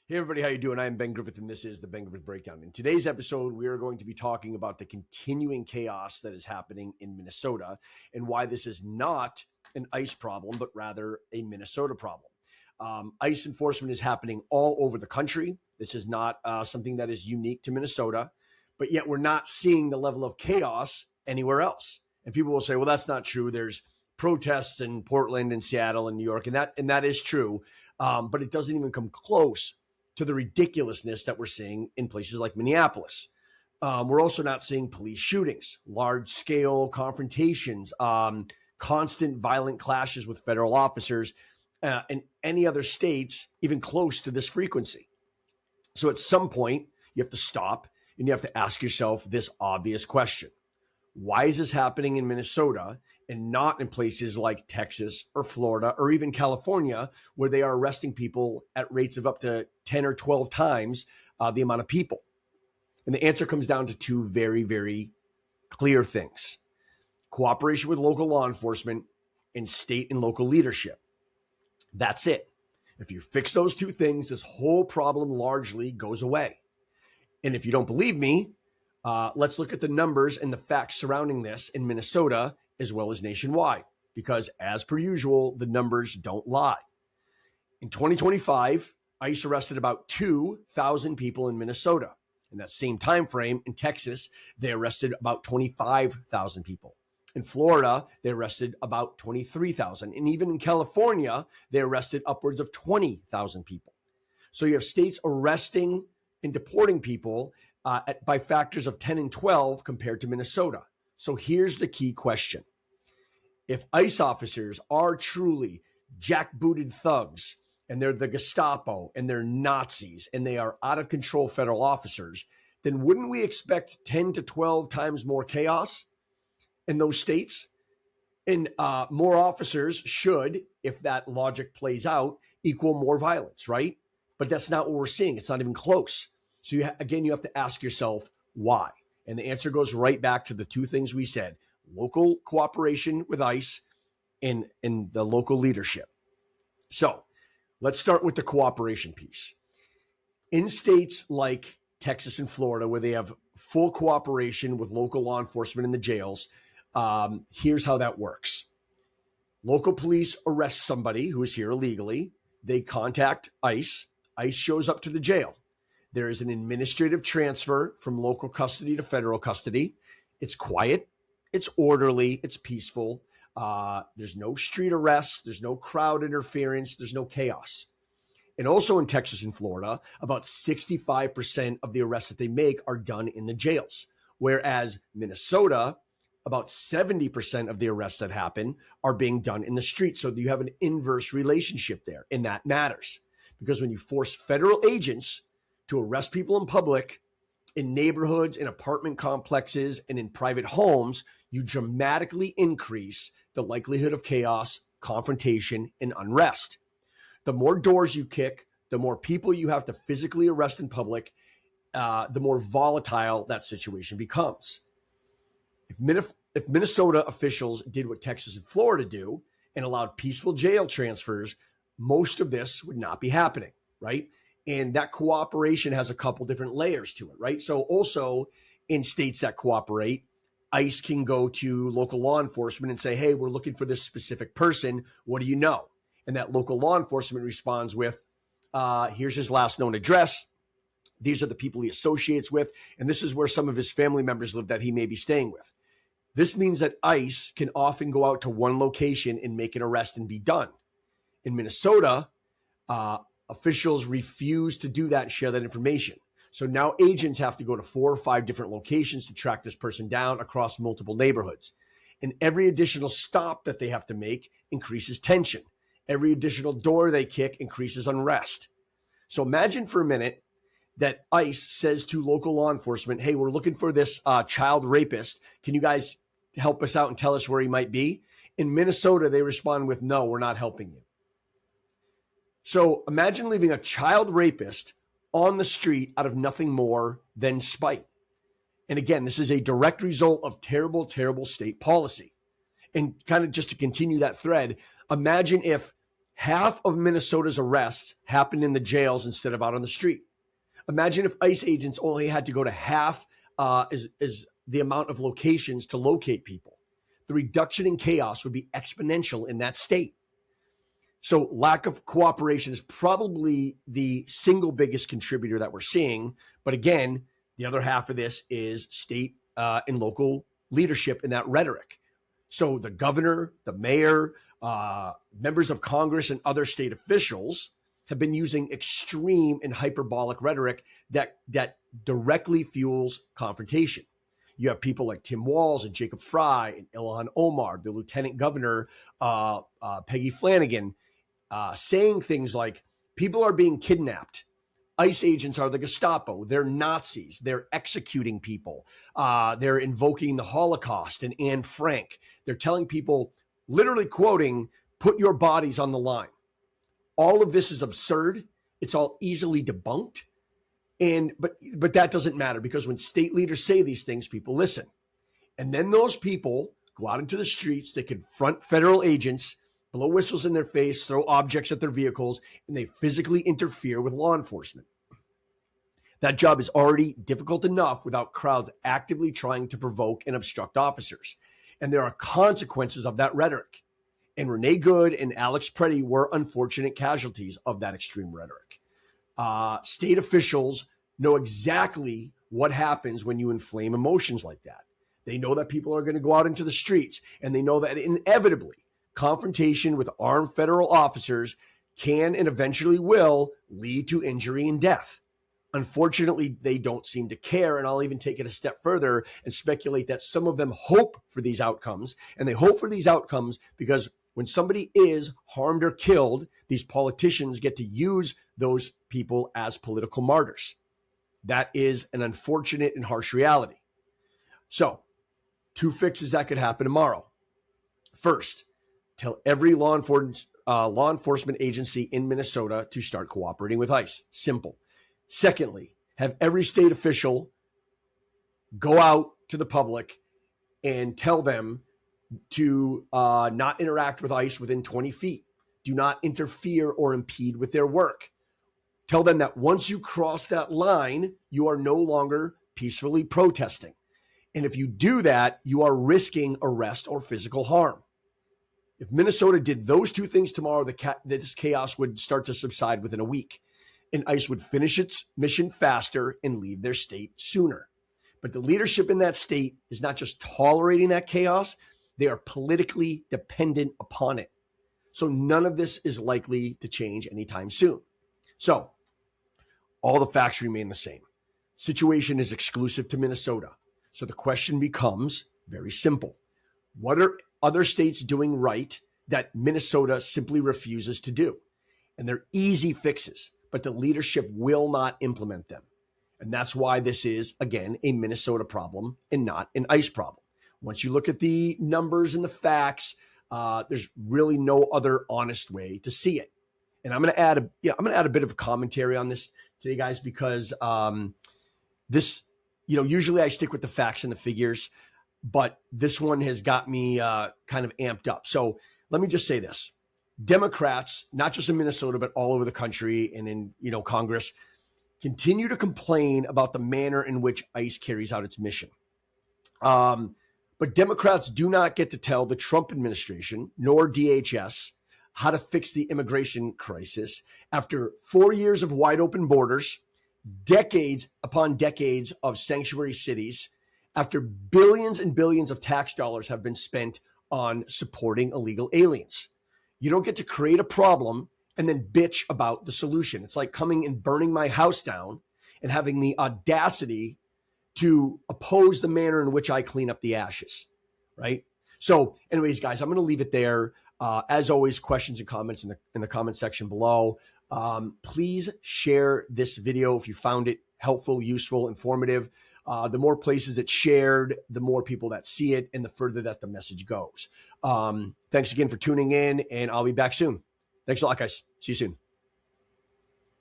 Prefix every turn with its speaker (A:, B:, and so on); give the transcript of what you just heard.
A: Hey everybody, how you doing? I'm Ben Griffith, and this is the Ben Griffith Breakdown. In today's episode, we are going to be talking about the continuing chaos that is happening in Minnesota and why this is not an ICE problem, but rather a Minnesota problem. ICE enforcement is happening all over the country. This is not something that is unique to Minnesota, but yet we're not seeing the level of chaos anywhere else. And people will say, well, that's not true. There's protests in Portland and Seattle and New York, and that is true, but it doesn't even come close to the ridiculousness that we're seeing in places like Minneapolis. We're also not seeing police shootings, large-scale confrontations, constant violent clashes with federal officers, and any other states even close to this frequency. So at some point, you have to stop and you have to ask yourself this obvious question. Why is this happening in Minnesota and not in places like Texas or Florida or even California, where they are arresting people at rates of up to 10 or 12 times the amount of people? And the answer comes down to two very, very clear things: cooperation with local law enforcement and state and local leadership. That's it. If you fix those two things, this whole problem largely goes away. And if you don't believe me, let's look at the numbers and the facts surrounding this in Minnesota as well as nationwide, because as per usual, the numbers don't lie. In 2025, ICE arrested about 2,000 people in Minnesota. In that same time frame, in Texas, they arrested about 25,000 people. In Florida, they arrested about 23,000. And even in California, they arrested upwards of 20,000 people. So you have states arresting and deporting people by factors of 10 and 12 compared to Minnesota. So here's the key question. If ICE officers are truly jackbooted thugs and they're the Gestapo and they're Nazis and they are out of control federal officers, then wouldn't we expect 10 to 12 times more chaos in those states? And more officers should, if that logic plays out, equal more violence, right? But that's not what we're seeing. It's not even close. So you have to ask yourself why. And the answer goes right back to the two things we said: local cooperation with ICE and the local leadership. So let's start with the cooperation piece. In states like Texas and Florida, where they have full cooperation with local law enforcement in the jails, here's how that works. Local police arrest somebody who is here illegally. They contact ICE. ICE shows up to the jail. There is an administrative transfer from local custody to federal custody. It's quiet, it's orderly, it's peaceful. There's no street arrests, there's no crowd interference, there's no chaos. And also in Texas and Florida, about 65% of the arrests that they make are done in the jails. Whereas Minnesota, about 70% of the arrests that happen are being done in the street. So you have an inverse relationship there, and that matters. Because when you force federal agents to arrest people in public, in neighborhoods, in apartment complexes, and in private homes, you dramatically increase the likelihood of chaos, confrontation, and unrest. The more doors you kick, the more people you have to physically arrest in public, the more volatile that situation becomes. If Minnesota officials did what Texas and Florida do and allowed peaceful jail transfers, most of this would not be happening, right? And that cooperation has a couple different layers to it, right? So also in states that cooperate, ICE can go to local law enforcement and say, hey, we're looking for this specific person. What do you know? And that local law enforcement responds with, here's his last known address. These are the people he associates with. And this is where some of his family members live that he may be staying with. This means that ICE can often go out to one location and make an arrest and be done. In Minnesota, officials refuse to do that and share that information. So now agents have to go to 4 or 5 different locations to track this person down across multiple neighborhoods. And every additional stop that they have to make increases tension. Every additional door they kick increases unrest. So imagine for a minute that ICE says to local law enforcement, hey, we're looking for this child rapist. Can you guys help us out and tell us where he might be? In Minnesota, they respond with, no, we're not helping you. So imagine leaving a child rapist on the street out of nothing more than spite. And again, this is a direct result of terrible, terrible state policy. And kind of just to continue that thread, imagine if Half of Minnesota's arrests happened in the jails instead of out on the street. Imagine if ICE agents only had to go to half is the amount of locations to locate people. The reduction in chaos would be exponential in that state. So lack of cooperation is probably the single biggest contributor that we're seeing. But again, the other half of this is state and local leadership in that rhetoric. So the governor, the mayor, members of Congress, and other state officials have been using extreme and hyperbolic rhetoric that directly fuels confrontation. You have people like Tim Walz and Jacob Fry and Ilhan Omar, the lieutenant governor, Peggy Flanagan, saying things like, people are being kidnapped. ICE agents are the Gestapo. They're Nazis. They're executing people. They're invoking the Holocaust and Anne Frank. They're telling people, literally quoting, put your bodies on the line. All of this is absurd. It's all easily debunked. But that doesn't matter, because when state leaders say these things, people listen. And then those people go out into the streets, they confront federal agents, blow whistles in their face, throw objects at their vehicles, and they physically interfere with law enforcement. That job is already difficult enough without crowds actively trying to provoke and obstruct officers. And there are consequences of that rhetoric. And Renee Good and Alex Preddy were unfortunate casualties of that extreme rhetoric. State officials know exactly what happens when you inflame emotions like that. They know that people are going to go out into the streets, and they know that inevitably confrontation with armed federal officers can and eventually will lead to injury and death. Unfortunately, they don't seem to care, and I'll even take it a step further and speculate that some of them hope for these outcomes, and they hope for these outcomes because when somebody is harmed or killed, these politicians get to use those people as political martyrs. That is an unfortunate and harsh reality. So, 2 fixes that could happen tomorrow. First, tell every law enforcement agency in Minnesota to start cooperating with ICE. Simple. Secondly, have every state official go out to the public and tell them to not interact with ICE within 20 feet. Do not interfere or impede with their work. Tell them that once you cross that line, you are no longer peacefully protesting. And if you do that, you are risking arrest or physical harm. If Minnesota did those 2 things tomorrow, this chaos would start to subside within a week, and ICE would finish its mission faster and leave their state sooner. But the leadership in that state is not just tolerating that chaos, they are politically dependent upon it. So none of this is likely to change anytime soon. So all the facts remain the same. Situation is exclusive to Minnesota. So the question becomes very simple. What are other states doing right that Minnesota simply refuses to do? And they're easy fixes, but the leadership will not implement them. And that's why this is, again, a Minnesota problem and not an ICE problem. Once you look at the numbers and the facts, there's really no other honest way to see it. And I'm going to add a bit of a commentary on this today, guys, because this, usually I stick with the facts and the figures, but this one has got me kind of amped up. So let me just say this. Democrats, not just in Minnesota, but all over the country and in, Congress, continue to complain about the manner in which ICE carries out its mission. But Democrats do not get to tell the Trump administration, nor DHS, how to fix the immigration crisis after 4 years of wide open borders, decades upon decades of sanctuary cities, after billions and billions of tax dollars have been spent on supporting illegal aliens. You don't get to create a problem and then bitch about the solution. It's like coming and burning my house down and having the audacity to oppose the manner in which I clean up the ashes, right? So anyways, guys, I'm going to leave it there. As always, questions and comments in the comment section below. Please share this video if you found it helpful, useful, informative. The more places it's shared, the more people that see it and the further that the message goes. Thanks again for tuning in, and I'll be back soon. Thanks a lot, guys. See you soon.